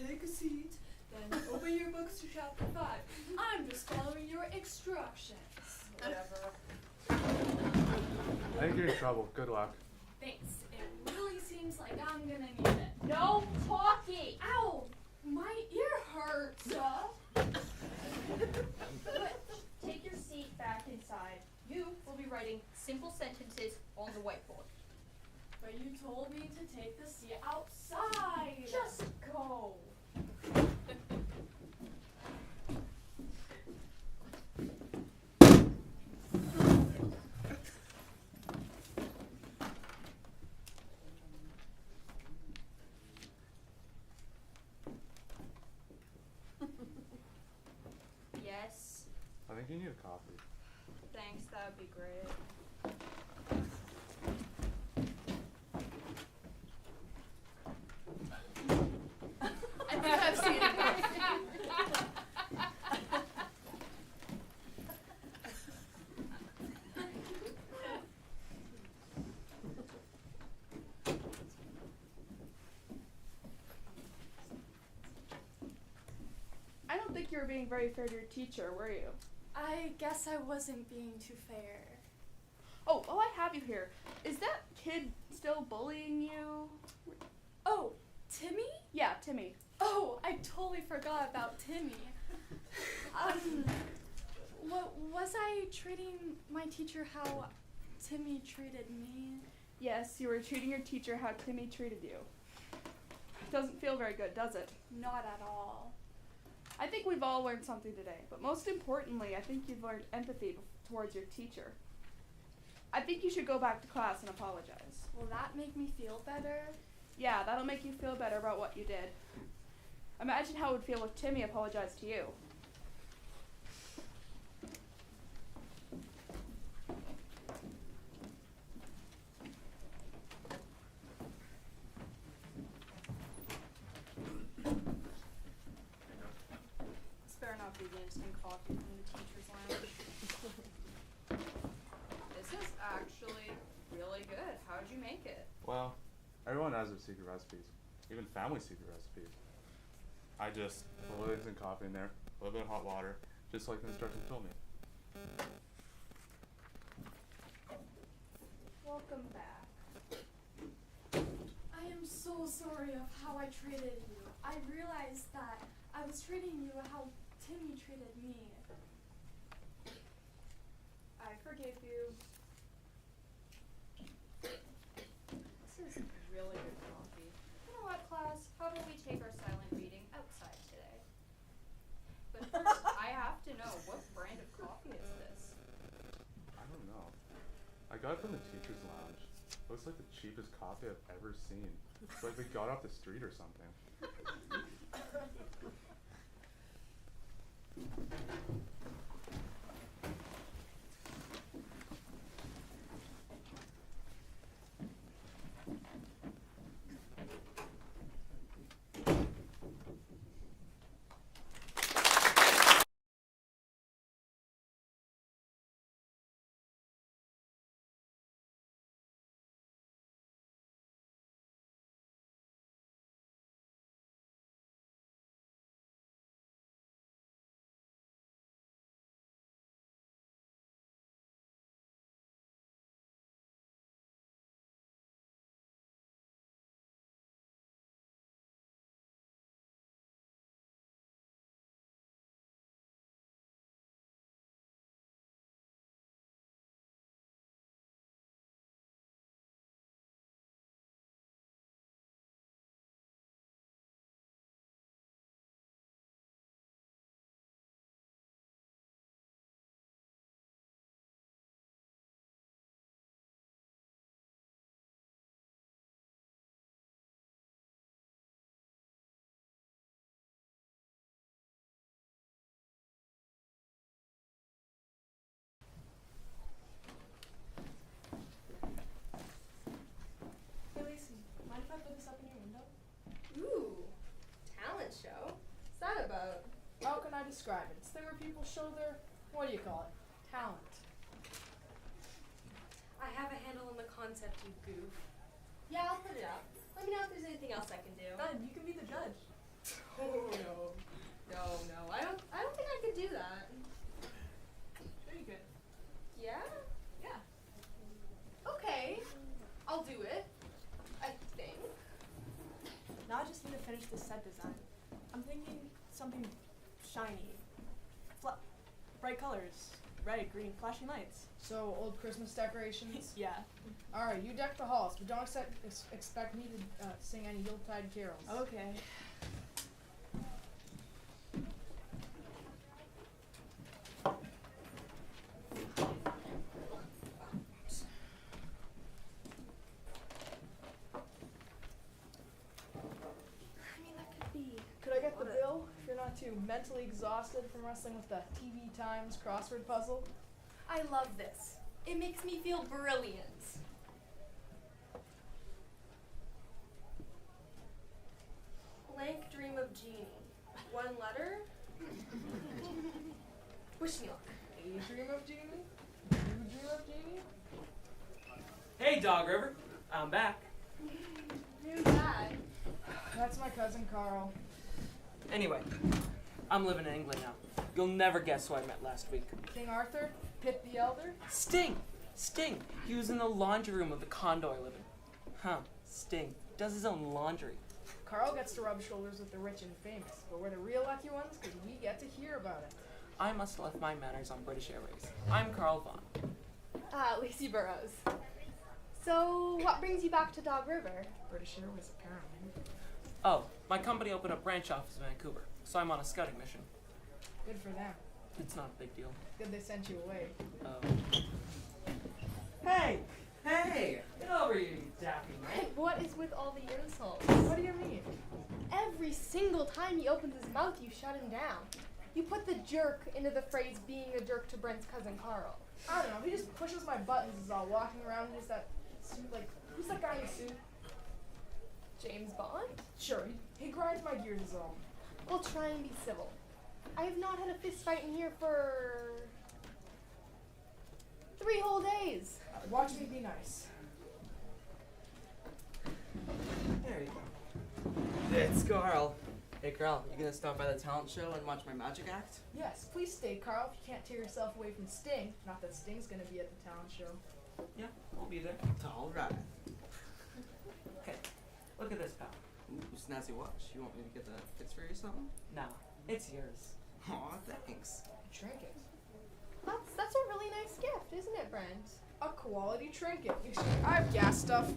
Take a seat, then open your books to chapter 5. I'm just following your instructions. Whatever. I think you're in trouble. Good luck. Thanks. It really seems like I'm gonna need it. No talking! Ow! My ear hurts. Take your seat back inside. You will be writing simple sentences on the whiteboard. But you told me to take the seat outside. Just go. Yes. I think you need a coffee. Thanks, that would be great. I think I've seen it. I don't think you were being very fair to your teacher, were you? I guess I wasn't being too fair. Oh, I have you here. Is that kid still bullying you? Oh, Timmy? Yeah, Timmy. Oh, I totally forgot about Timmy. Was I treating my teacher how Timmy treated me? Yes, you were treating your teacher how Timmy treated you. Doesn't feel very good, does it? Not at all. I think we've all learned something today, but most importantly, I think you've learned empathy towards your teacher. I think you should go back to class and apologize. Will that make me feel better? Yeah, that'll make you feel better about what you did. Imagine how it would feel if Timmy apologized to you. This better not be the instant coffee from the teacher's lounge. This is actually really good. How'd you make it? Well, everyone has their secret recipes, even family secret recipes. I just put a little instant coffee in there, a little bit of hot water, just like the instructions told me. Welcome back. I am so sorry of how I treated you. I realized that I was treating you how Timmy treated me. I forgive you. This is really good coffee. You know what, class? How about we take our silent reading outside today? But first, I have to know, what brand of coffee is this? I don't know. I got it from the teacher's lounge. Looks like the cheapest coffee I've ever seen. It's like we got off the street or something. Hey, Lacey, mind if I put this up in your window? Ooh, talent show. What's that about? How can I describe it? It's the thing where people show their, what do you call it? Talent. I have a handle on the concept, you goof. Yeah, I'll put it up. Let me know if there's anything else I can do. Done. You can be the judge. Now I just need to finish the set design. I'm thinking something shiny, bright colors, red, green, flashing lights. So, old Christmas decorations? Yeah. Alright, you deck the halls, but don't expect me to sing any Yuletide carols. Okay. Could I get the bill if you're not too mentally exhausted from wrestling with the TV Times crossword puzzle? I love this. It makes me feel brilliant. Blank dream of Jeannie. One letter. Wish me luck. A dream of Jeannie? You dream of Jeannie? Hey, Dog River. I'm back. New guy. That's my cousin Carl. Anyway, I'm living in England now. You'll never guess who I met last week. King Arthur? Pitt the Elder? Sting! Sting! He was in the laundry room of the condo I live in. Huh, Sting. Does his own laundry. Carl gets to rub shoulders with the rich and famous, but we're the real lucky ones because we get to hear about it. I must have left my manners on British Airways. I'm Carl Vaughan. Lacey Burrows. So, what brings you back to Dog River? British Airways, apparently. Oh, my company opened a branch office in Vancouver, so I'm on a scouting mission. Good for them. It's not a big deal. Good they sent you away. Hey! Hey! Get over here, you daffy man. What is with all the insults? What do you mean? Every single time he opens his mouth, you shut him down. You put the jerk into the phrase being a jerk to Brent's cousin Carl. I don't know, he just pushes my buttons is all walking around in just that suit, like, who's that guy in the suit? James Bond? Sure, he grinds my gears is all. We'll try and be civil. I have not had a fist fight in here for 3 whole days. Watch me be nice. There you go. It's Carl. Hey Carl, you gonna stop by the talent show and watch my magic act? Yes, please stay, Carl, if you can't tear yourself away from Sting. Not that Sting's gonna be at the talent show. Yeah, I'll be there. Alright. Hey, look at this, pal. Ooh, snazzy watch. You want me to get that fixed for you or something? Nah, it's yours. Aw, thanks. A trinket. That's a really nice gift, isn't it, Brent? A quality trinket. I have gas stuff.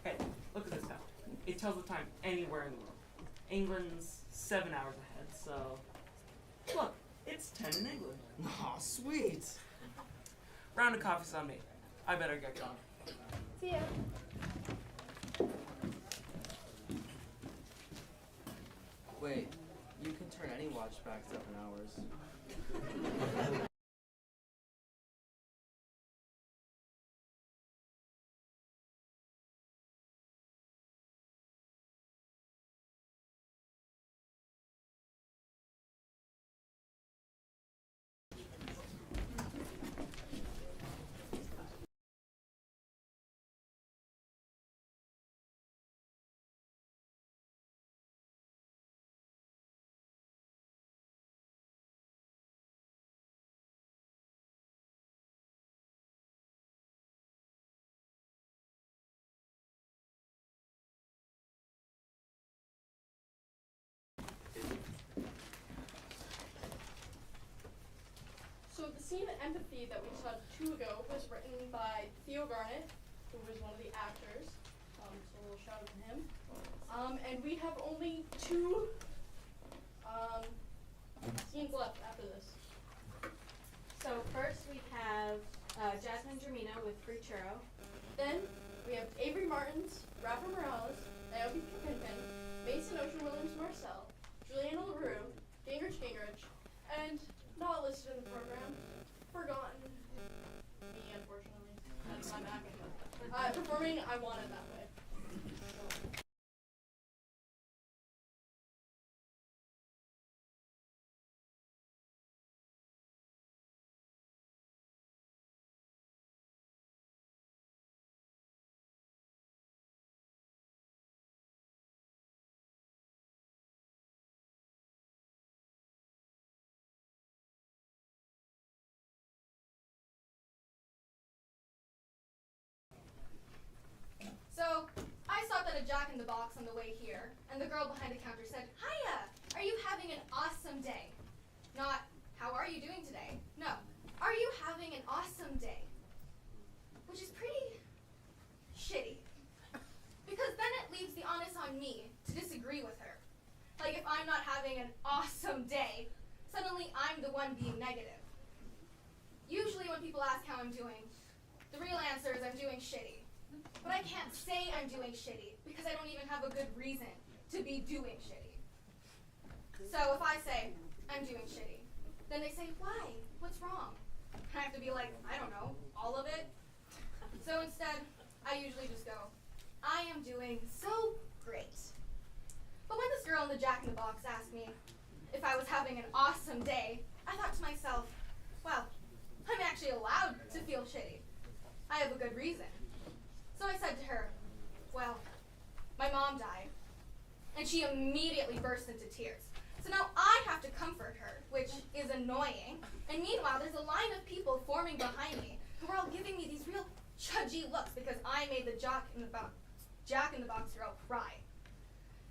Hey, look at this, pal. It tells the time anywhere in the world. England's 7 hours ahead, so... Look, it's 10 in England. Aw, sweet. Round of coffee's on me. I better get going. See ya. Wait, you can turn any watch back 7 hours. So the scene Empathy that we saw 2 ago was written by Theo Garnett, who was one of the actors. So a little shout out to him. And we have only 2 scenes left after this. So first we have Jasmine Germina with Free Churro. Then we have Avery Martins, Rafa Morales, Naomi Pimpin, Mason Ocean Williams Marcel, Juliana LaRue, Gingrich, and not listed in the program, forgotten me, unfortunately. That's my bad. Performing I Want It That Way. So, a Jack-in-the-Box on the way here, and the girl behind the counter said, "Hiya! Are you having an awesome day?" Not, "How are you doing today?" No, "Are you having an awesome day?" Which is pretty shitty. Because then it leaves the onus on me to disagree with her. Like if I'm not having an awesome day, suddenly I'm the one being negative. Usually when people ask how I'm doing, the real answer is I'm doing shitty. But I can't say I'm doing shitty because I don't even have a good reason to be doing shitty. So if I say, I'm doing shitty, then they say, "Why? What's wrong?" I have to be like, "I don't know, all of it." So instead, I usually just go, "I am doing so great." But when this girl in the Jack-in-the-Box asked me if I was having an awesome day, I thought to myself, well, I'm actually allowed to feel shitty. I have a good reason. So I said to her, "Well, my mom died." And she immediately burst into tears. So now I have to comfort her, which is annoying. And meanwhile, there's a line of people forming behind me who are all giving me these real judgy looks because I made the Jack-in-the-Box girl cry.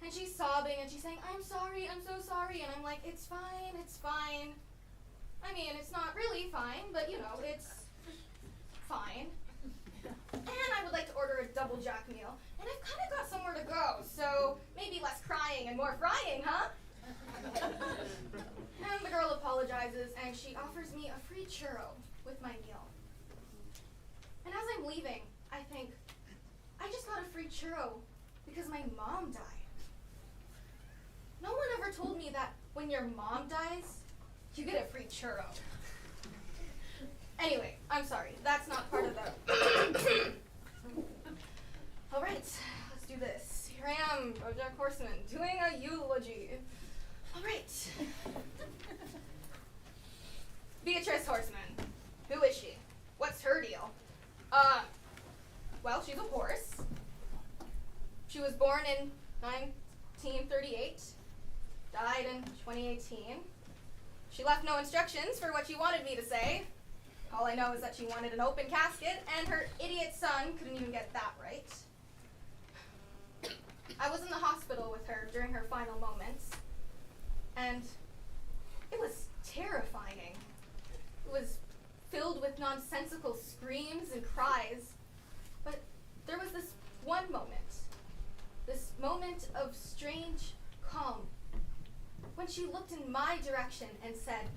And she's sobbing and she's saying, "I'm sorry, I'm so sorry." And I'm like, "It's fine, it's fine." I mean, it's not really fine, but you know, it's fine. And I would like to order a double Jack meal. And I've kind of got somewhere to go, so maybe less crying and more frying, huh? And the girl apologizes and she offers me a free churro with my meal. And as I'm leaving, I think, I just got a free churro because my mom died. No one ever told me that when your mom dies, you get a free churro. Anyway, I'm sorry, that's not part of the... All right, let's do this. Here I am, BoJack Horseman, doing a eulogy. All right. Beatrice Horseman. Who is she? What's her deal? Well, she's a horse. She was born in 1938, died in 2018. She left no instructions for what she wanted me to say. All I know is that she wanted an open casket, and her idiot son couldn't even get that right. I was in the hospital with her during her final moments, and it was terrifying. It was filled with nonsensical screams and cries, but there was this one moment, this moment of strange calm, when she looked in my direction and said,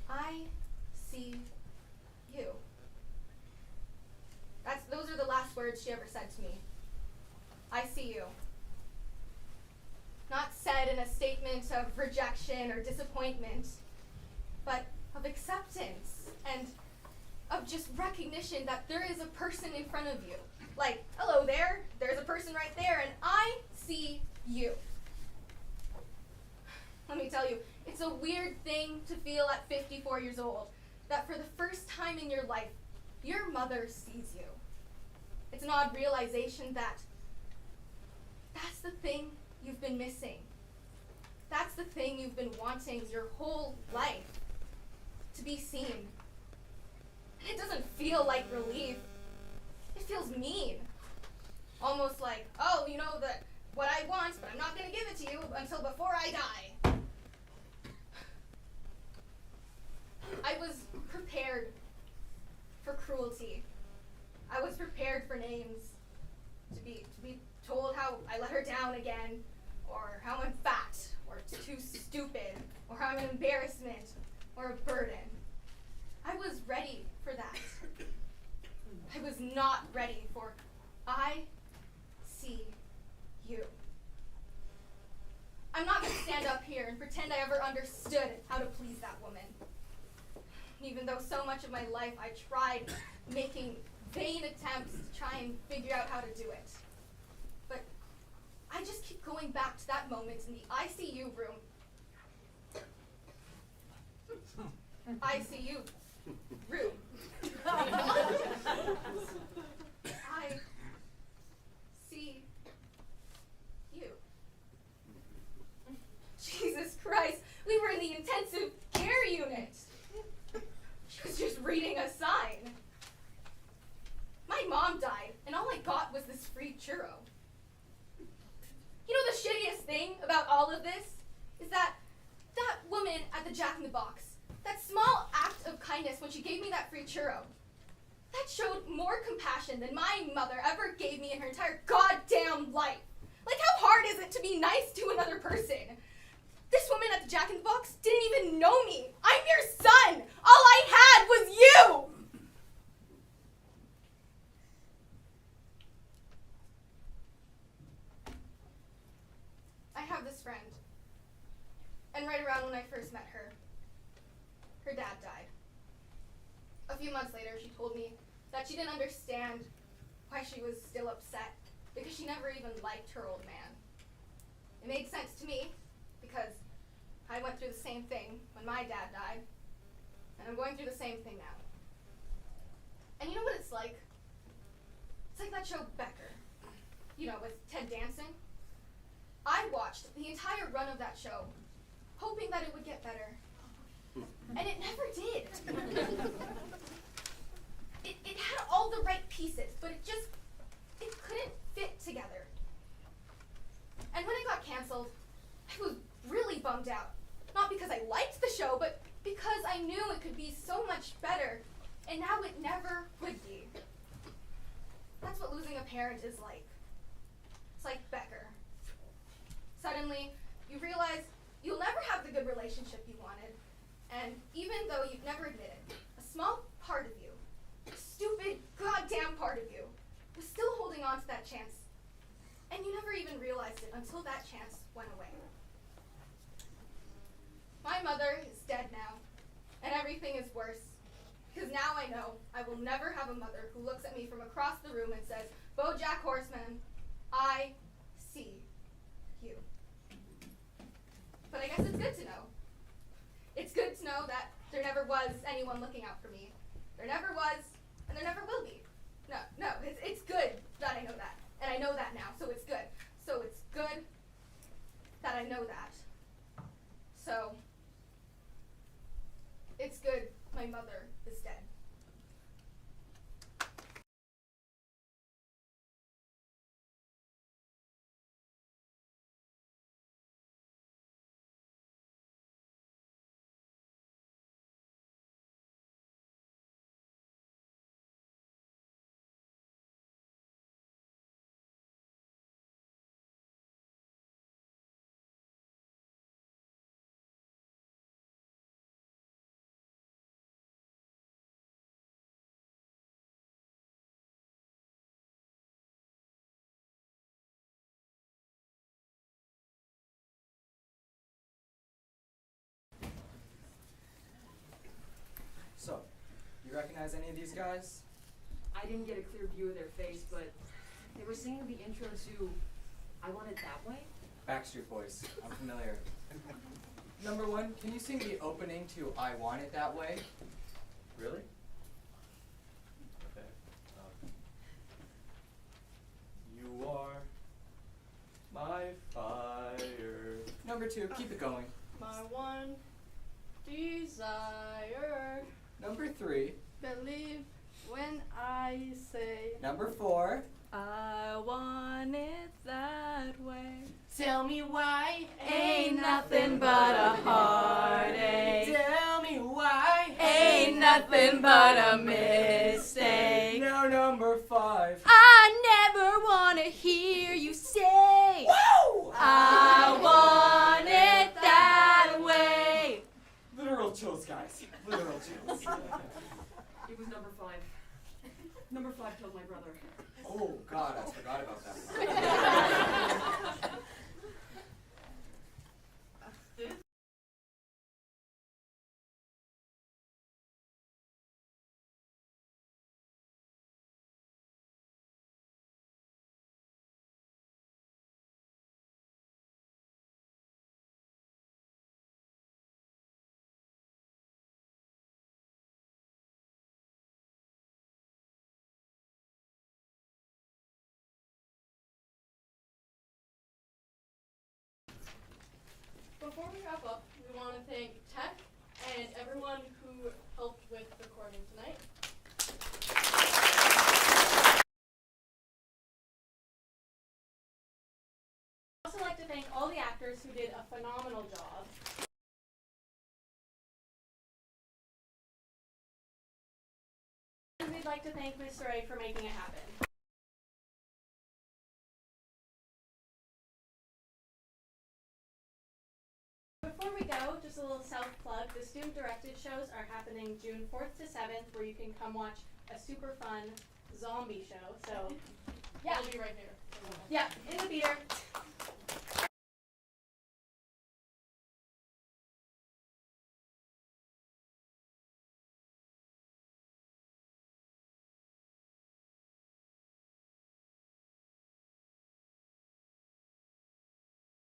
"I see you." Those are the last words she ever said to me. I see you. Not said in a statement of rejection or disappointment, but of acceptance and of just recognition that there is a person in front of you. Like, hello there, there's a person right there, and I see you. Let me tell you, it's a weird thing to feel at 54 years old, that for the first time in your life, your mother sees you. It's an odd realization that that's the thing you've been missing. That's the thing you've been wanting your whole life, to be seen. And it doesn't feel like relief. It feels mean. Almost like, oh, you know what I want, but I'm not going to give it to you until before I die. I was prepared for cruelty. I was prepared for names, to be told how I let her down again, or how I'm fat, or too stupid, or how I'm an embarrassment, or a burden. I was ready for that. I was not ready for I see you. I'm not going to stand up here and pretend I ever understood how to please that woman. Even though so much of my life I tried making vain attempts to try and figure out how to do it. But I just keep going back to that moment in the ICU room. ICU room. I see you. Jesus Christ, we were in the intensive care unit. She was just reading a sign. My mom died, and all I got was this free churro. thing about all of this is that woman at the Jack in the Box, that small act of kindness when she gave me that free churro, that showed more compassion than my mother ever gave me in her entire goddamn life. Like, how hard is it to be nice to another person? This woman at the Jack in the Box didn't even know me. I'm your son. All I had was you. I have this friend. And right around when I first met her, her dad died. A few months later, she told me that she didn't understand why she was still upset because she never even liked her old man. It made sense to me because I went through the same thing when my dad died, and I'm going through the same thing now. And you know what it's like? It's like that show Becker, you know, with Ted Danson. I watched the entire run of that show, hoping that it would get better. And it never did. It had all the right pieces, but it couldn't fit together. And when it got canceled, I was really bummed out. Not because I liked the show, but because I knew it could be so much better, and now it never would be. That's what losing a parent is like. It's like Becker. Suddenly, you realize you'll never have the good relationship you wanted, and even though you've never admitted, a small part of you, a stupid, goddamn part of you, was still holding on to that chance, and you never even realized it until that chance went away. My mother is dead now, and everything is worse, because now I know I will never have a mother who looks at me from across the room and says, "BoJack Horseman, I see you." But I guess it's good to know. It's good to know that there never was anyone looking out for me. There never was, and there never will be. No, it's good that I know that. And I know that now, so it's good. So it's good that I know that. So, it's good my mother is dead. So, you recognize any of these guys? I didn't get a clear view of their face, but they were singing the intro to I Want It That Way. Backstreet Boys. I'm familiar. Number one, can you sing the opening to I Want It That Way? Really? Okay. You are my fire. Number two, keep it going. My one desire. Number three. Believe when I say. Number four. I want it that way. Tell me why Ain't nothing but a heartache. Tell me why Ain't nothing but a mistake. Now number five. I never want to hear you say, Woo! I want it that way. Literal chills, guys. Literal chills. It was number 5. Number 5 killed my brother. Oh, God, I forgot about that. Before we wrap up, we want to thank Tech and everyone who helped with recording tonight. I'd also like to thank all the actors who did a phenomenal job. And we'd like to thank Mr. A for making it happen. Before we go, just a little self-plug. The student-directed shows are happening June 4th to 7th, where you can come watch a super fun zombie show. So, Yeah. I'll be right here. Yeah, in the theater.